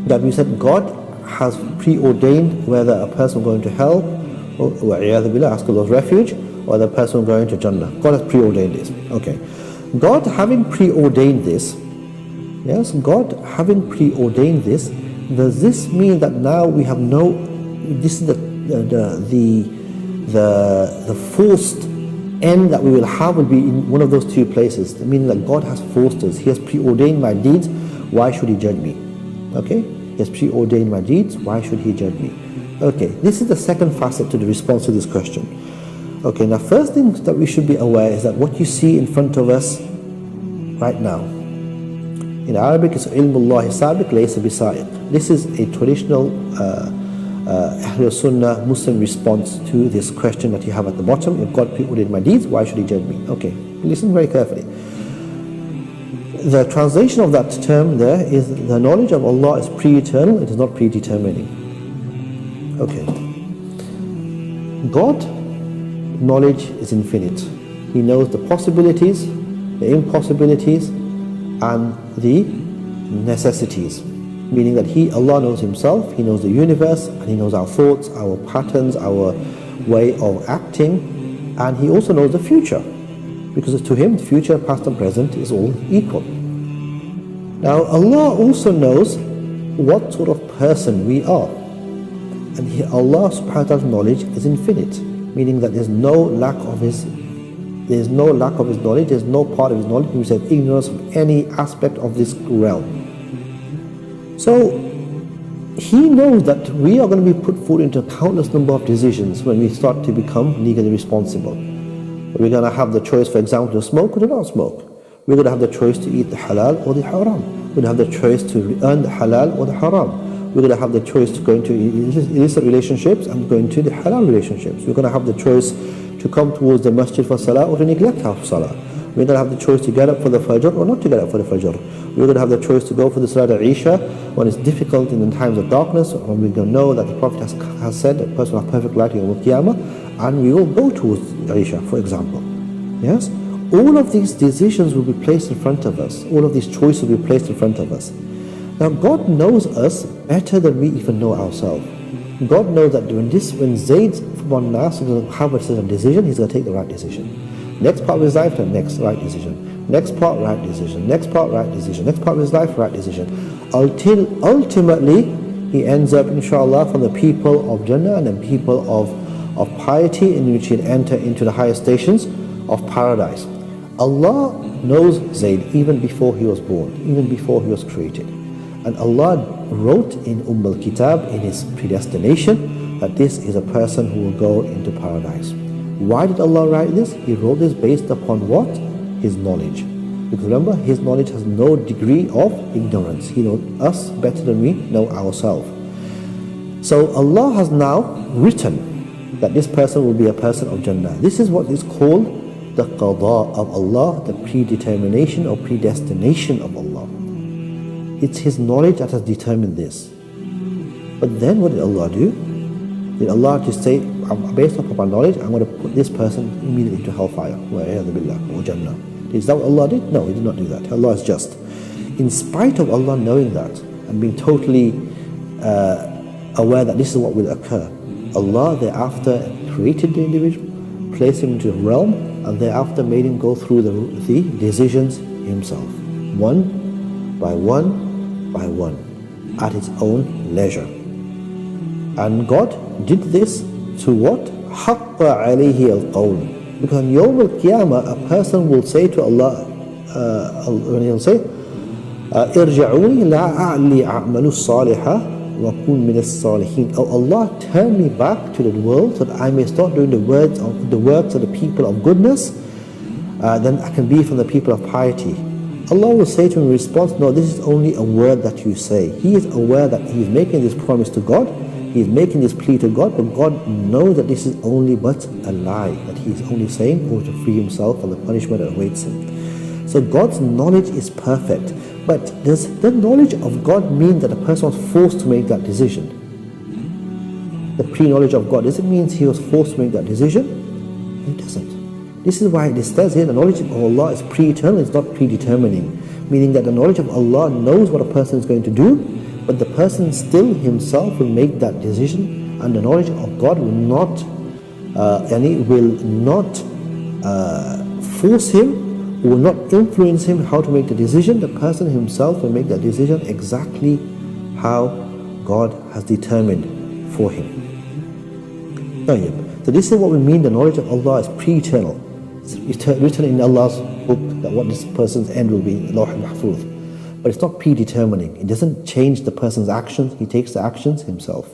that we said God has preordained whether a person will go into hell, or ask Allah's refuge, or the person will go into Jannah. God has preordained this. Okay. God having preordained this, yes, God having preordained this, does this mean that now we have no, this is the forced end that we will have will be in one of those two places, meaning that God has forced us. He has preordained my deeds, why should He judge me? Okay, He has preordained my deeds, why should He judge me? Okay, this is the second facet to the response to this question. Okay, now first thing that we should be aware is that what you see in front of us right now, in Arabic it's ilmullah sabiq laysa bisa'iq. This is a traditional Ahlul Sunnah Muslim response to this question that you have at the bottom. If God preordained my deeds, why should He judge me? Okay, listen very carefully. The translation of that term there is the knowledge of Allah is pre-eternal, it is not predetermining. Okay. God knowledge is infinite. He knows the possibilities, the impossibilities, and the necessities. Meaning that Allah knows Himself, He knows the universe, and He knows our thoughts, our patterns, our way of acting, and He also knows the future. Because to Him, future, past and present is all equal. Now Allah also knows what sort of person we are. And Allah subhanahu wa ta'ala's knowledge is infinite. Meaning that there's no lack of His knowledge, there's no part of His knowledge, we said ignorance of any aspect of this realm. So He knows that we are going to be put forward into a countless number of decisions when we start to become legally responsible. We're going to have the choice, for example, to smoke or to not smoke. We're going to have the choice to eat the halal or the haram. We're going to have the choice to earn the halal or the haram. We're going to have the choice to go into illicit relationships and go into the halal relationships. We're going to have the choice to come towards the masjid for salah or to neglect our salah. We're going to have the choice to get up for the fajr or not to get up for the fajr. We're going to have the choice to go for the salat al-isha when it's difficult in the times of darkness, when we're going to know that the Prophet has said that a person will have perfect light on Qiyamah, and we will go towards isha, for example. Yes? All of these decisions will be placed in front of us. All of these choices will be placed in front of us. Now God knows us better than we even know ourselves. God knows that when Zayd from our nas is going to have a certain decision, he's going to take the right decision. Next part of his life, next right decision. Next part, right decision. Next part, right decision. Next part of his life, right decision. Until ultimately he ends up, inshallah, from the people of Jannah and the people of piety, in which he'll enter into the higher stations of paradise. Allah knows Zayd even before he was born, even before he was created. And Allah wrote in al-Kitab, in His predestination, that this is a person who will go into paradise. Why did Allah write this? He wrote this based upon what? His knowledge. Because remember, His knowledge has no degree of ignorance. He knows us better than we know ourselves. So Allah has now written that this person will be a person of Jannah. This is what is called the qada of Allah, the predetermination or predestination of Allah. It's His knowledge that has determined this. But then what did Allah do? Did Allah just say, based upon my knowledge, I'm going to put this person immediately into hellfire, or Jannah? Is that what Allah did? No, He did not do that. Allah is just. In spite of Allah knowing that and being totally aware that this is what will occur, Allah thereafter created the individual, placed him into a realm, and thereafter made him go through the decisions himself, one by one by one, at his own leisure. And God did this to what? حَقَّ عَلَيْهِ الْقَوْلِ. Because on Yawm al-Qiyamah, a person will say to Allah, when he'll say, إِرْجَعُونِ لَا أَعْلِي أَعْمَلُ الصَّالِحَةِ وَكُنْ مِنَ الصَّالِحِينَ. Oh Allah, turn me back to the world so that I may start doing the works of the people of goodness, then I can be from the people of piety. Allah will say to him in response, no, this is only a word that you say. He is aware that he is making this promise to God, he is making this plea to God, but God knows that this is only but a lie, that he is only saying in order to free himself from the punishment that awaits him. So God's knowledge is perfect. But does the knowledge of God mean that a person was forced to make that decision? The pre-knowledge of God, does it mean he was forced to make that decision? It doesn't. This is why it says here, the knowledge of Allah is pre-eternal, it's not predetermining. Meaning that the knowledge of Allah knows what a person is going to do, but the person still himself will make that decision, and the knowledge of God will not force him, will not influence him how to make the decision. The person himself will make that decision exactly how God has determined for him. So this is what we mean the knowledge of Allah is pre-eternal. It's written in Allah's book that what this person's end will be in Lawh al-Mahfuz. But it's not predetermining. It doesn't change the person's actions. He takes the actions himself.